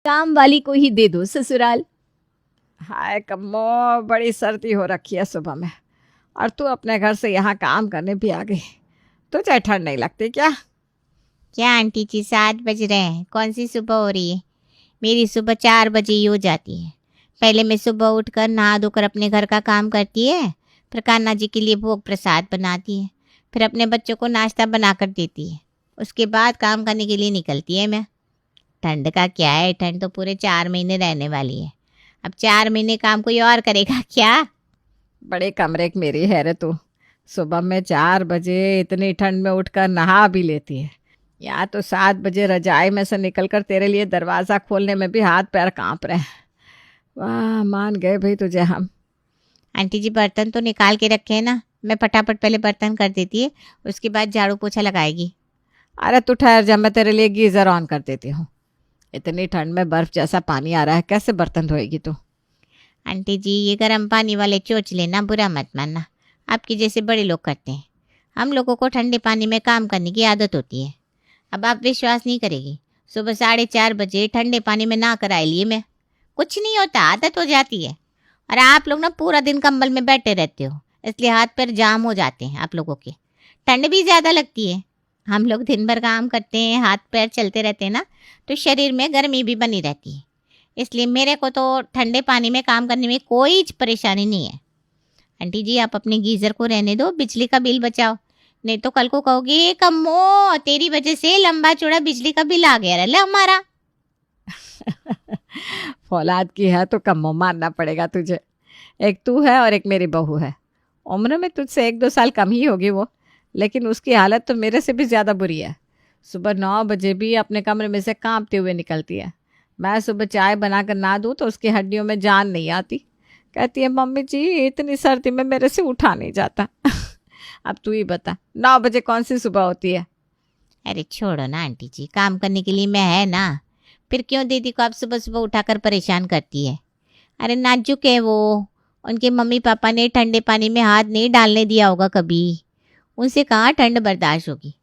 काम वाली को ही दे दो ससुराल। हाय कम्मो, बड़ी सर्दी हो रखी है सुबह में, और तू अपने घर से यहाँ काम करने भी आ गई। तुझे ठंड नहीं लगती क्या? क्या आंटी जी 7 बज रहे हैं, कौन सी सुबह हो रही है? मेरी सुबह 4 बजे ही हो जाती है। पहले मैं सुबह उठकर नहा धोकर अपने घर का काम करती है, फिर कान्हा जी के लिए भोग प्रसाद बनाती है, फिर अपने बच्चों को नाश्ता बनाकर देती है। उसके बाद काम करने के लिए निकलती है मैं। ठंड का क्या है, ठंड तो पूरे 4 महीने रहने वाली है। अब 4 महीने काम कोई और करेगा क्या? बड़े कमरे की मेरी है रे तू। सुबह में 4 बजे इतनी ठंड में उठकर नहा भी लेती है। यहाँ तो 7 बजे रजाई में से निकलकर तेरे लिए दरवाज़ा खोलने में भी हाथ पैर कांप रहे हैं। वाह, मान गए भाई तुझे हम। आंटी जी बर्तन तो निकाल के रखे हैं ना, मैं फटाफट पहले बर्तन कर देती है, उसके बाद झाड़ू पोछा लगाएगी। अरे तू ठहर जा, मैं तेरे लिए गीज़र ऑन कर देती हूँ। इतनी ठंड में बर्फ़ जैसा पानी आ रहा है, कैसे बर्तन धोएगी तू? आंटी जी ये गर्म पानी वाले चोचले ना बुरा मत मानना, आपके जैसे बड़े लोग करते हैं। हम लोगों को ठंडे पानी में काम करने की आदत होती है। अब आप विश्वास नहीं करेगी, सुबह 4:30 बजे ठंडे पानी में नहा कर आई लिए मैं। कुछ नहीं होता, आदत हो जाती है। और आप लोग ना पूरा दिन कंबल में बैठे रहते हो, इसलिए हाथ पैर जाम हो जाते हैं आप लोगों के। ठंड भी ज़्यादा लगती है। हम लोग दिन भर काम करते हैं, हाथ पैर चलते रहते हैं ना, तो शरीर में गर्मी भी बनी रहती है। इसलिए मेरे को तो ठंडे पानी में काम करने में कोई परेशानी नहीं है। आंटी जी आप अपने गीज़र को रहने दो, बिजली का बिल बचाओ, नहीं तो कल को कहोगे कम्मो तेरी वजह से लंबा चौड़ा बिजली का बिल आ गया रहा हमारा। फौलाद की है तो कम्मो मानना पड़ेगा तुझे। एक तू है और एक मेरी बहू है। उम्र में तुझसे 1-2 साल कम ही होगी वो, लेकिन उसकी हालत तो मेरे से भी ज़्यादा बुरी है। सुबह 9 बजे भी अपने कमरे में से कांपते हुए निकलती है। मैं सुबह चाय बनाकर ना दूँ तो उसकी हड्डियों में जान नहीं आती। कहती है मम्मी जी इतनी सर्दी में मेरे से उठा नहीं जाता। अब तू ही बता, 9 बजे कौन सी सुबह होती है? अरे छोड़ो ना आंटी जी, काम करने के लिए मैं है ना, फिर क्यों दीदी को आप सुबह सुबह उठाकर परेशान करती है? अरे नाजुक है वो, उनके मम्मी पापा ने ठंडे पानी में हाथ नहीं डालने दिया होगा कभी, उनसे कहाँ ठंड बर्दाश्त होगी।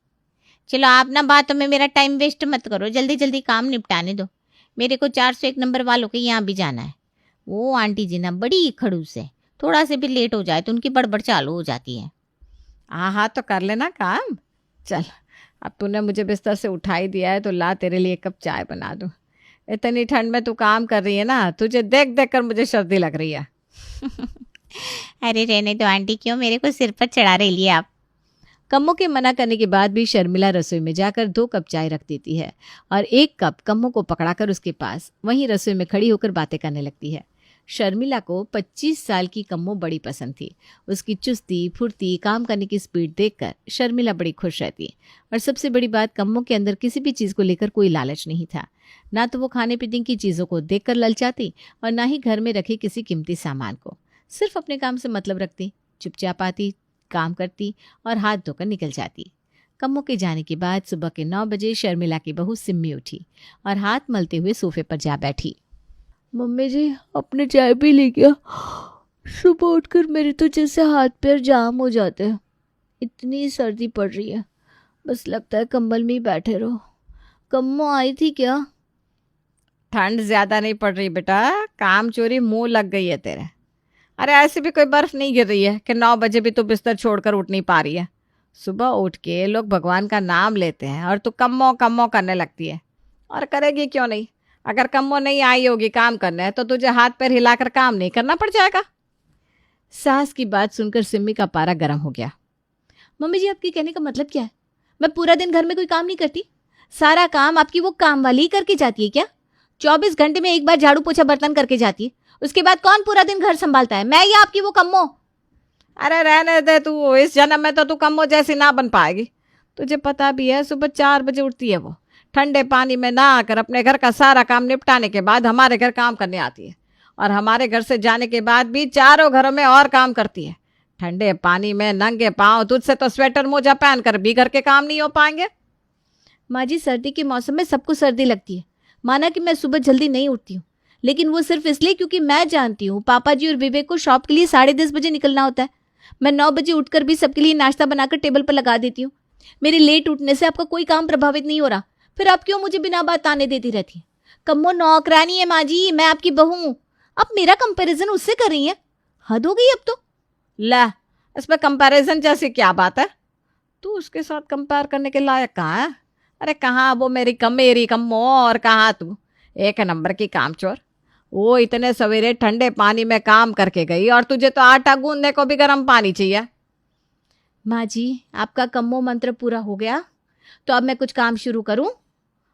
चलो आप ना बातों में मेरा टाइम वेस्ट मत करो, जल्दी जल्दी काम निपटाने दो। मेरे को 401 नंबर वालों के यहाँ भी जाना है। वो आंटी जी ना बड़ी खड़ूस है, थोड़ा से भी लेट हो जाए तो उनकी बड़बड़ चालू हो जाती है। हाँ हाँ तो कर लेना काम। चल अब तूने मुझे बिस्तर से उठा ही दिया है तो ला तेरे लिए 1 कप चाय बना दूँ। इतनी ठंड में तू काम कर रही है ना, तुझे देख देख कर मुझे सर्दी लग रही है। अरे रहने दो आंटी, क्यों मेरे को सिर पर चढ़ा रही है आप? कम्मो के मना करने के बाद भी शर्मिला रसोई में जाकर 2 कप चाय रख देती है और 1 कप कम्मो को पकड़ाकर उसके पास वहीं रसोई में खड़ी होकर बातें करने लगती है। शर्मिला को 25 साल की कम्मो बड़ी पसंद थी। उसकी चुस्ती फुर्ती, काम करने की स्पीड देखकर शर्मिला बड़ी खुश रहती। और सबसे बड़ी बात, कम्मो के अंदर किसी भी चीज़ को लेकर कोई लालच नहीं था। ना तो वो खाने पीने की चीज़ों को देखकर ललचाती और ना ही घर में रखे किसी कीमती सामान को। सिर्फ अपने काम से मतलब रखती, चुपचाप आती, काम करती और हाथ धोकर निकल जाती। कम्मो के जाने के बाद सुबह के 9 बजे शर्मिला की बहू सिम्मी उठी और हाथ मलते हुए सोफे पर जा बैठी। मम्मी जी अपने चाय पी ली क्या? सुबह उठकर मेरे तो जैसे हाथ पैर जाम हो जाते हैं, इतनी सर्दी पड़ रही है, बस लगता है कंबल में ही बैठे रहो। कम्मो आई थी क्या? ठंड ज़्यादा नहीं पड़ रही बेटा, काम चोरी मुंह लग गई है तेरे। अरे ऐसे भी कोई बर्फ़ नहीं गिर रही है कि 9 बजे भी तू बिस्तर छोड़कर उठ नहीं पा रही है। सुबह उठ के लोग भगवान का नाम लेते हैं और तू कम्मो कम्मो करने लगती है। और करेगी क्यों नहीं? अगर कम्मो नहीं आई होगी काम करने तो तुझे हाथ पैर हिलाकर काम नहीं करना पड़ जाएगा। सास की बात सुनकर सिम्मी का पारा गर्म हो गया। मम्मी जी आपके कहने का मतलब क्या है? मैं पूरा दिन घर में कोई काम नहीं करती? सारा काम आपकी वो काम वाली ही करके जाती है क्या? 24 घंटे में एक बार झाड़ू पोछा बर्तन करके जाती है, उसके बाद कौन पूरा दिन घर संभालता है, मैं या आपकी वो कम्मो? अरे रहने दे तू, इस जन्म में तो तू कम्मो जैसी ना बन पाएगी। तुझे पता भी है सुबह 4 बजे उठती है वो, ठंडे पानी में नहा कर अपने घर का सारा काम निपटाने के बाद हमारे घर काम करने आती है और हमारे घर से जाने के बाद भी चारों घरों में और काम करती है। ठंडे पानी में नंगे पाँव, तुझसे तो स्वेटर मोजा पहन कर भी घर के काम नहीं हो पाएंगे। माँ जी सर्दी के मौसम में सबको सर्दी लगती है। माना कि मैं सुबह जल्दी नहीं उठती हूँ, लेकिन वो सिर्फ इसलिए क्योंकि मैं जानती हूँ पापा जी और विवेक को शॉप के लिए 10:30 बजे निकलना होता है। मैं 9 बजे उठकर भी सबके लिए नाश्ता बनाकर टेबल पर लगा देती हूँ। मेरे लेट उठने से आपका कोई काम प्रभावित नहीं हो रहा, फिर आप क्यों मुझे बिना बात आने देती रहती हैं? कम्मो नौकरानी है माँ जी, मैं आपकी बहू हूँ। अब मेरा कंपैरिजन उससे कर रही है, हद हो गई अब तो। ला, इसमें कंपैरिजन जैसी क्या बात है? तू उसके साथ कंपेयर करने के लायक कहाँ है? अरे कहाँ वो मेरी कम्मो, और कहाँ तू एक नंबर की कामचोर। वो इतने सवेरे ठंडे पानी में काम करके गई और तुझे तो आटा गूंदने को भी गर्म पानी चाहिए। माँ जी, आपका कम्मो मंत्र पूरा हो गया तो अब मैं कुछ काम शुरू करूं?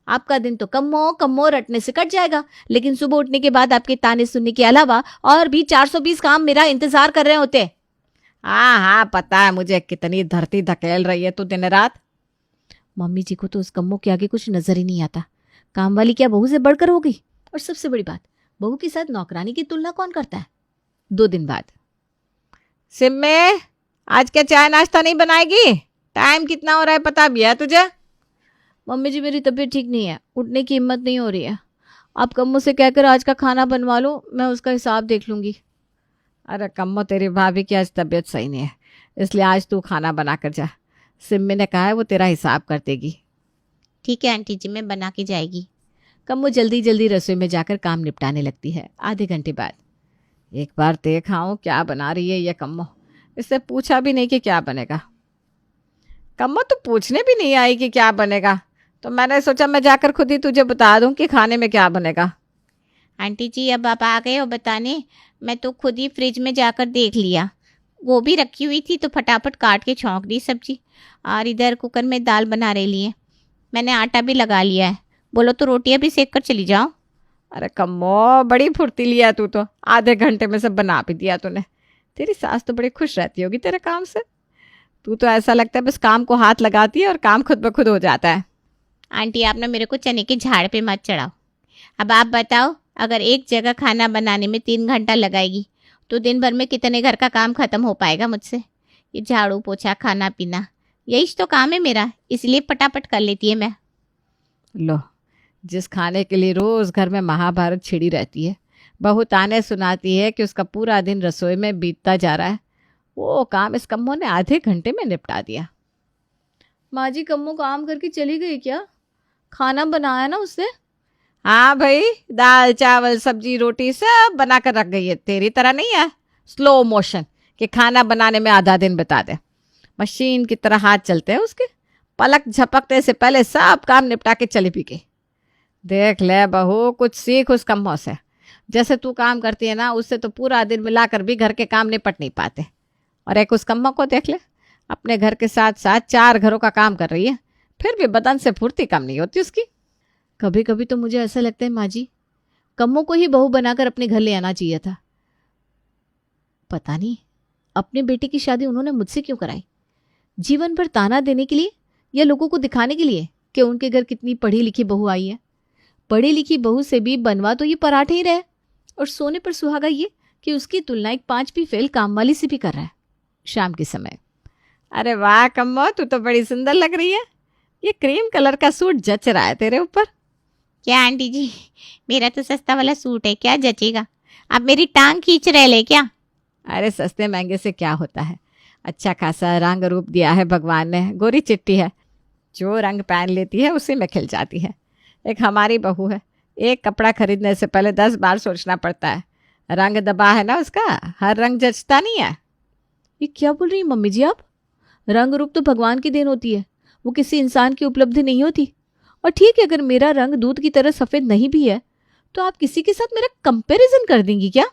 आपका दिन तो कम्मो कम्मो रटने से कट जाएगा, लेकिन सुबह उठने के बाद आपके ताने सुनने के अलावा और भी 420 काम मेरा इंतजार कर रहे होते। हाँ हाँ, पता है मुझे कितनी धरती धकेल रही है तू दिन रात। मम्मी जी को तो उस कम्मो के आगे कुछ नजर ही नहीं आता। काम वाली क्या बहू से बढ़कर हो गई? और सबसे बड़ी बात, बहू के साथ नौकरानी की तुलना कौन करता है? 2 दिन बाद। सिम्मे, आज क्या चाय नाश्ता नहीं बनाएगी? टाइम कितना हो रहा है पता भी है तुझे? मम्मी जी, मेरी तबीयत ठीक नहीं है, उठने की हिम्मत नहीं हो रही है। आप कम्मो से कहकर आज का खाना बनवा लो, मैं उसका हिसाब देख लूंगी। अरे कम्मो, तेरी भाभी की आज तबीयत सही नहीं है, इसलिए आज तू खाना बना कर जा। सिम्मी ने कहा है वो तेरा हिसाब कर देगी। ठीक है आंटी जी, मैं बना के जाएगी। कम्मो जल्दी जल्दी रसोई में जाकर काम निपटाने लगती है। आधे घंटे बाद। एक बार देख आऊं क्या बना रही है ये कम्मो। इससे पूछा भी नहीं कि क्या बनेगा। कम्मो तो पूछने भी नहीं आई कि क्या बनेगा, तो मैंने सोचा मैं जाकर खुद ही तुझे बता दूं कि खाने में क्या बनेगा। आंटी जी, अब आप आ गए हो बताने, मैं तो खुद ही फ्रिज में जाकर देख लिया। वो भी रखी हुई थी तो फटाफट काट के छौंक दी सब्जी, और इधर कुकर में दाल बना रही है। मैंने आटा भी लगा लिया है, बोलो तो रोटियां भी सेक कर चली जाओ। अरे कम्मो, बड़ी फुर्तीली है तू तो, आधे घंटे में सब बना भी दिया तूने। तेरी सास तो बड़ी खुश रहती होगी तेरे काम से। तू तो ऐसा लगता है बस काम को हाथ लगाती है और काम खुद ब खुद हो जाता है। आंटी, आप ना मेरे को चने के झाड़ पे मत चढ़ाओ। अब आप बताओ, अगर एक जगह खाना बनाने में 3 घंटा लगाएगी तो दिन भर में कितने घर का काम खत्म हो पाएगा मुझसे? ये झाड़ू पोछा खाना पीना, यही तो काम है मेरा, इसलिए पटापट कर लेती है मैं। लो, जिस खाने के लिए रोज घर में महाभारत छिड़ी रहती है, बहू ताने सुनाती है कि उसका पूरा दिन रसोई में बीतता जा रहा है, वो काम इस कम्मो ने आधे घंटे में निपटा दिया। माँ जी, कम्मो काम करके चली गई क्या? खाना बनाया ना उसने? हाँ भाई, दाल चावल सब्जी रोटी सब बना कर रख गई है। तेरी तरह नहीं है स्लो मोशन कि खाना बनाने में आधा दिन बिता दे। मशीन की तरह हाथ चलते हैं उसके, पलक झपकने से पहले सब काम निपटा के चली भी गई। देख ले बहू, कुछ सीख उस कम्मो से। जैसे तू काम करती है ना, उससे तो पूरा दिन मिलाकर भी घर के काम निपट नहीं पाते। और एक उस कम्मो को देख ले, अपने घर के साथ साथ 4 घरों का काम कर रही है, फिर भी बदन से फुर्ती कम नहीं होती उसकी। कभी कभी तो मुझे ऐसा लगता है माँ जी, कम्मो को ही बहू बनाकर अपने घर ले आना चाहिए था। पता नहीं अपने बेटे की शादी उन्होंने मुझसे क्यों कराई? जीवन भर ताना देने के लिए या लोगों को दिखाने के लिए कि उनके घर कितनी पढ़ी लिखी बहू आई है? पढ़ी लिखी बहू से भी बनवा तो ये पराठे ही रहे, और सोने पर सुहागा ये कि उसकी तुलना एक 5वीं फेल काम वाली से भी कर रहा है। शाम के समय। अरे वाह कम्मो, तू तो बड़ी सुंदर लग रही है। ये क्रीम कलर का सूट जच रहा है तेरे ऊपर। क्या आंटी जी, मेरा तो सस्ता वाला सूट है, क्या जचेगा? आप मेरी टांग खींच रहे ले क्या? अरे सस्ते महंगे से क्या होता है, अच्छा खासा रंग रूप दिया है भगवान ने। गोरी चिट्टी है, जो रंग पहन लेती है उसी में खिल जाती है। एक हमारी बहू है, एक कपड़ा खरीदने से पहले 10 बार सोचना पड़ता है। रंग दबा है ना उसका, हर रंग जचता नहीं है। ये क्या बोल रही हैं मम्मी जी आप? रंग रूप तो भगवान की देन होती है, वो किसी इंसान की उपलब्धि नहीं होती। और ठीक है, अगर मेरा रंग दूध की तरह सफेद नहीं भी है तो आप किसी के साथ मेरा कंपैरिजन कर देंगी क्या?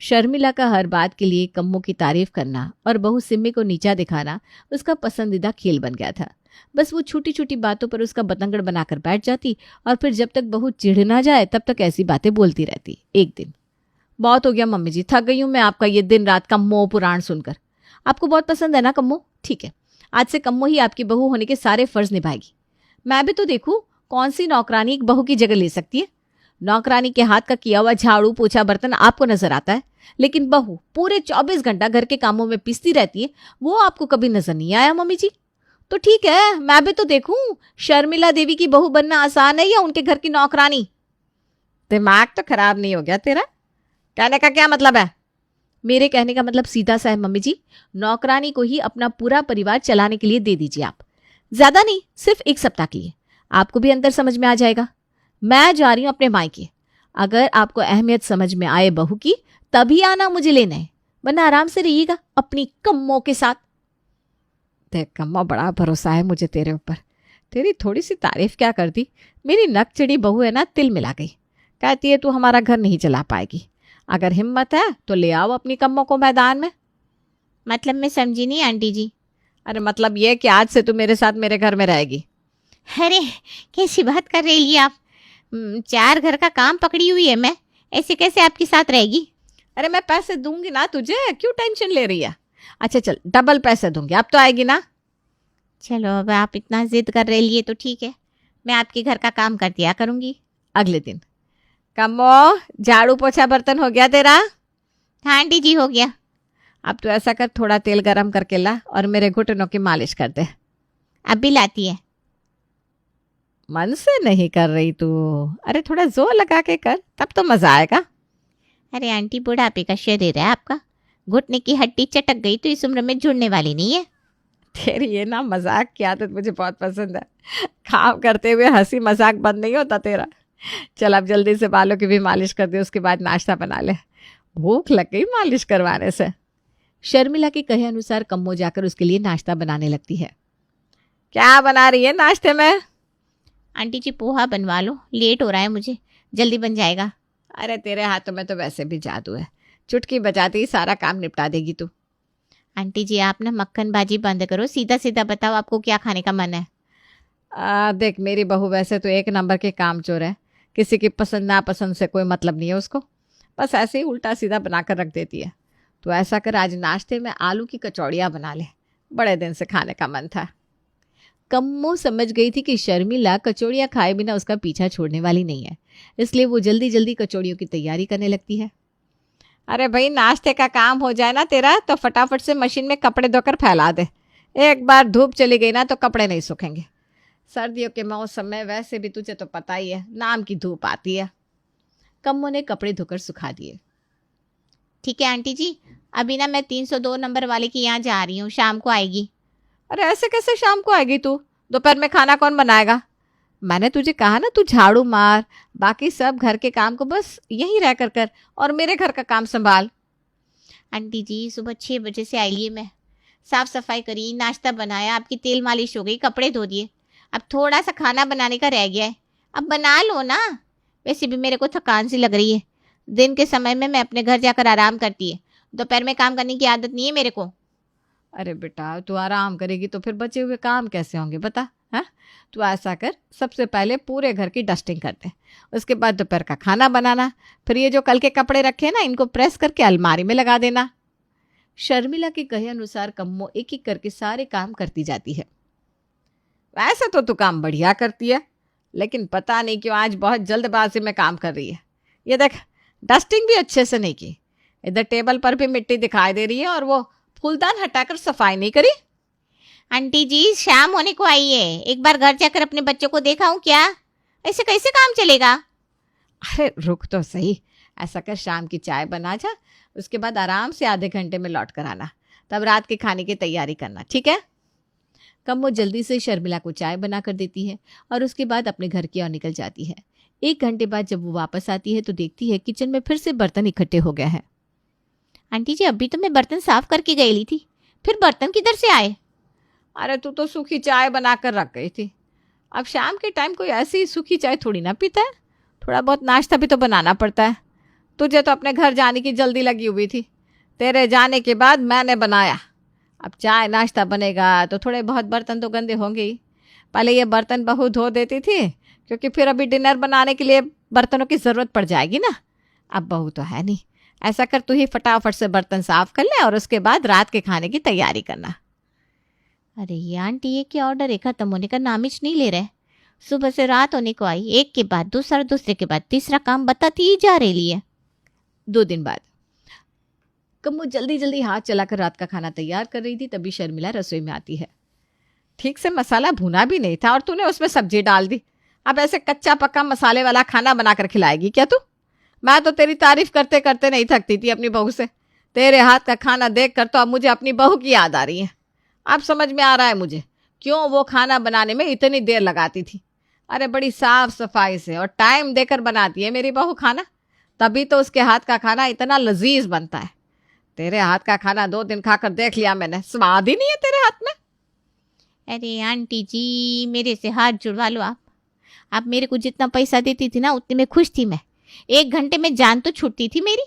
शर्मिला का हर बात के लिए कम्मो की तारीफ करना और बहू सिम्मी को नीचा दिखाना उसका पसंदीदा खेल बन गया था। बस वो छोटी छोटी बातों पर उसका बतंगड़ बनाकर बैठ जाती और फिर जब तक बहू चिढ़ ना जाए तब तक ऐसी बातें बोलती रहती। एक दिन, बहुत हो गया मम्मी जी, थक गई हूँ मैं आपका ये दिन रात का मोह पुराण सुनकर। आपको बहुत पसंद है ना कम्मो? ठीक है, आज से कम्मो ही आपकी बहू होने के सारे फर्ज निभाएगी। मैं भी तो देखूं कौन सी नौकरानी एक बहू की जगह ले सकती है। नौकरानी के हाथ का किया हुआ झाड़ू पोछा बर्तन आपको नजर आता है, लेकिन बहू पूरे 24 घंटा घर के कामों में पिसती रहती है, वो आपको कभी नजर नहीं आया मम्मी जी। तो ठीक है, मैं भी तो देखूं शर्मिला देवी की बहू बनना आसान है या उनके घर की नौकरानी। दिमाग तो खराब नहीं हो गया तेरा? कहने का क्या मतलब है? मेरे कहने का मतलब सीधा सा है मम्मी जी, नौकरानी को ही अपना पूरा परिवार चलाने के लिए दे दीजिए आप। ज्यादा नहीं, सिर्फ 1 सप्ताह के लिए, आपको भी अंतर समझ में आ जाएगा। मैं जा रही हूँ अपने मायके। अगर आपको अहमियत समझ में आए बहू की तभी आना मुझे लेने, वरना आराम से रहिएगा अपनी कम्मों के साथ। देख कम्मा, बड़ा भरोसा है मुझे तेरे ऊपर। तेरी थोड़ी सी तारीफ क्या कर दी। मेरी नक चिड़ी बहू है ना, तिल मिला गई। कहती है तू हमारा घर नहीं चला पाएगी। अगर हिम्मत है तो ले आओ अपनी कम्मों को मैदान में। मतलब मैं समझी नहीं आंटी जी। अरे मतलब ये कि आज से तू मेरे साथ मेरे घर में रहेगी। अरे कैसी बात कर रही हैं आप? 4 घर का काम पकड़ी हुई है मैं, ऐसे कैसे आपके साथ रहेगी? अरे मैं पैसे दूंगी ना तुझे, क्यों टेंशन ले रही है। अच्छा चल, डबल पैसे दूंगी, अब तो आएगी ना। चलो अब आप इतना जिद कर रही है तो ठीक है, मैं आपके घर का काम कर दिया करूंगी। अगले दिन, कम्मो झाड़ू पोछा बर्तन हो गया तेरा? हाँ आंटी जी हो गया। अब तो ऐसा कर, थोड़ा तेल गरम करके ला और मेरे घुटनों की मालिश कर दे। अब भी लाती है? मन से नहीं कर रही तू। अरे थोड़ा जोर लगा के कर, तब तो मजा आएगा। अरे आंटी बुढ़ापे का शरीर है आपका, घुटने की हड्डी चटक गई तो इस उम्र में जुड़ने वाली नहीं है। तेरी ये ना मजाक की आदत मुझे बहुत पसंद है। काम करते हुए हंसी मजाक बंद नहीं होता तेरा। चल अब जल्दी से बालों की भी मालिश कर दे, उसके बाद नाश्ता बना ले। भूख लग गई मालिश करवाने से। शर्मिला के कहे अनुसार कम्मो जाकर उसके लिए नाश्ता बनाने लगती है। क्या बना रही है नाश्ते में? आंटी जी पोहा बनवा लो, लेट हो रहा है मुझे, जल्दी बन जाएगा। अरे तेरे हाथों में तो वैसे भी जादू है, चुटकी बजाती ही सारा काम निपटा देगी तू। आंटी जी आप ना मक्खन बाजी बंद करो, सीधा सीधा बताओ आपको क्या खाने का मन है। देख मेरी बहू वैसे तो एक नंबर के कामचोर है, किसी की पसंद नापसंद से कोई मतलब नहीं है उसको, बस ऐसे ही उल्टा सीधा बनाकर रख देती है। तो ऐसा कर, आज नाश्ते में आलू की कचौड़ियाँ बना ले, बड़े दिन से खाने का मन था। कम्मो समझ गई थी कि शर्मिला कचौड़ियाँ खाए बिना उसका पीछा छोड़ने वाली नहीं है, इसलिए वो जल्दी जल्दी कचौड़ियों की तैयारी करने लगती है। अरे भाई नाश्ते का काम हो जाए ना तेरा तो फटाफट से मशीन में कपड़े धोकर फैला दे। एक बार धूप चली गई ना तो कपड़े नहीं सूखेंगे। सर्दियों के मौसम में वैसे भी तुझे तो पता ही है, नाम की धूप आती है। कम्मो ने कपड़े धोकर सुखा दिए। ठीक है आंटी जी, अभी ना मैं 302 नंबर वाले के यहाँ जा रही हूँ, शाम को आएगी। अरे ऐसे कैसे शाम को आएगी तू? दोपहर में खाना कौन बनाएगा? मैंने तुझे कहा ना तू झाड़ू मार, बाकी सब घर के काम को बस यहीं रह कर और मेरे घर का काम संभाल। आंटी जी सुबह 6 बजे से आई लिए मैं, साफ सफाई करी, नाश्ता बनाया, आपकी तेल मालिश हो गई, कपड़े धो दिए, अब थोड़ा सा खाना बनाने का रह गया है, अब बना लो ना। वैसे भी मेरे को थकान सी लग रही है, दिन के समय में मैं अपने घर जाकर आराम करती है, दोपहर में काम करने की आदत नहीं है मेरे को। अरे बेटा तू आराम करेगी तो फिर बचे हुए काम कैसे होंगे बता। हाँ तू ऐसा कर, सबसे पहले पूरे घर की डस्टिंग कर दे, उसके बाद दोपहर का खाना बनाना, फिर ये जो कल के कपड़े रखे हैं ना इनको प्रेस करके अलमारी में लगा देना। शर्मिला के कहे अनुसार कम्मो एक एक करके सारे काम करती जाती है। वैसे तो तू काम बढ़िया करती है, लेकिन पता नहीं क्यों आज बहुत जल्दबाजी में काम कर रही है। ये देख डस्टिंग भी अच्छे से नहीं की, इधर टेबल पर भी मिट्टी दिखाई दे रही है और वो फूलदान हटाकर सफाई नहीं करी। आंटी जी शाम होने को आई है, एक बार घर जाकर अपने बच्चों को देखा हूँ क्या? ऐसे कैसे काम चलेगा? अरे रुक तो सही, ऐसा कर शाम की चाय बना जा, उसके बाद आराम से आधे घंटे में लौट कर आना, तब रात के खाने की तैयारी करना, ठीक है? कम्मो जल्दी से शर्मिला को चाय बना कर देती है और उसके बाद अपने घर की ओर निकल जाती है। 1 घंटे बाद जब वो वापस आती है तो देखती है किचन में फिर से बर्तन इकट्ठे हो गए हैं। आंटी जी अभी तो मैं बर्तन साफ करके गई थी, फिर बर्तन किधर से आए? अरे तू तो सूखी चाय बना कर रख गई थी, अब शाम के टाइम कोई ऐसी सूखी चाय थोड़ी ना पीता है, थोड़ा बहुत नाश्ता भी तो बनाना पड़ता है। तुझे तो अपने घर जाने की जल्दी लगी हुई थी, तेरे जाने के बाद मैंने बनाया, अब चाय नाश्ता बनेगा तो थोड़े बहुत बर्तन तो गंदे होंगे ही। पहले ये बर्तन बहू धो देती थी, क्योंकि फिर अभी डिनर बनाने के लिए बर्तनों की ज़रूरत पड़ जाएगी ना, अब बहू तो है नहीं। ऐसा कर तू ही फटाफट से बर्तन साफ कर ले और उसके बाद रात के खाने की तैयारी करना। अरे ये आंटी ये क्या ऑर्डर एक खत्म होने का नाम ही नहीं ले रहे, सुबह से रात होने को आई, एक के बाद दूसरा, दूसरे के बाद तीसरा काम बताती ही जा रही है। 2 दिन बाद कम्मो जल्दी जल्दी हाथ चलाकर रात का खाना तैयार कर रही थी, तभी शर्मिला रसोई में आती है। ठीक से मसाला भुना भी नहीं था और तूने उसमें सब्जी डाल दी, अब ऐसे कच्चा पक्का मसाले वाला खाना बनाकर खिलाएगी क्या तू? मैं तो तेरी तारीफ करते करते नहीं थकती थी अपनी बहू से, तेरे हाथ का खाना देख कर तो अब मुझे अपनी बहू की याद आ रही है। अब समझ में आ रहा है मुझे क्यों वो खाना बनाने में इतनी देर लगाती थी। अरे बड़ी साफ सफाई से और टाइम देकर बनाती है मेरी बहू खाना, तभी तो उसके हाथ का खाना इतना लजीज बनता है। तेरे हाथ का खाना 2 दिन खाकर देख लिया मैंने, स्वाद ही नहीं है तेरे हाथ में। अरे आंटी जी, मेरे से हाथ जुड़वा लो आप मेरे को जितना पैसा देती थी ना उतने में खुश थी मैं। 1 घंटे में जान तो छूटती थी मेरी।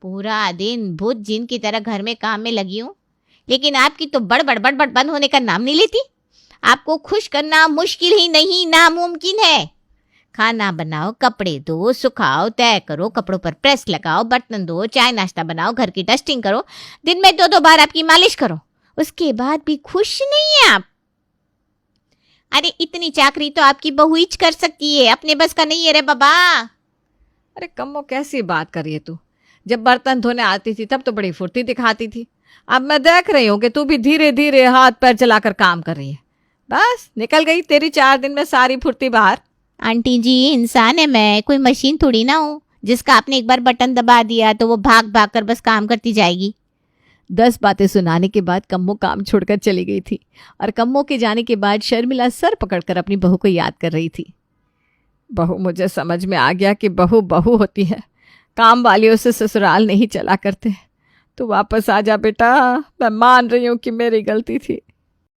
पूरा दिन भूत जिन की तरह घर में काम में लगी हूँ, लेकिन आपकी तो बड़बड़ बड़बड़ बंद होने का नाम नहीं लेती। आपको खुश करना मुश्किल ही नहीं, नामुमकिन है। खाना बनाओ, कपड़े धो, सुखाओ, तय करो, कपड़ों पर प्रेस लगाओ, बर्तन धो, चाय नाश्ता बनाओ, घर की डस्टिंग करो, दिन में 2-2 बार आपकी मालिश करो, उसके बाद भी खुश नहीं है आप। अरे इतनी चाकरी तो आपकी बहू ही कर सकती है, अपने बस का नहीं है रे बाबा। अरे कम्मो, कैसी बात कर रही है तू? जब बर्तन धोने आती थी तब तो बड़ी फुर्ती दिखाती थी। अब मैं देख रही हूँ कि तू भी धीरे धीरे हाथ पैर चलाकर काम कर रही है। बस निकल गई तेरी 4 दिन में सारी फुर्ती बाहर। आंटी जी, इंसान है मैं, कोई मशीन थोड़ी ना हूँ जिसका आपने एक बार बटन दबा दिया तो वो भाग भाग कर बस काम करती जाएगी। 10 बातें सुनाने के बाद कम्मो काम छोड़कर चली गई थी और कम्मो के जाने के बाद शर्मिला सर पकड़कर अपनी बहू को याद कर रही थी। बहू, मुझे समझ में आ गया कि बहू बहू होती है, काम वालियों से ससुराल नहीं चला करते। तू वापस आ जा बेटा, मैं मान रही हूँ कि मेरी गलती थी।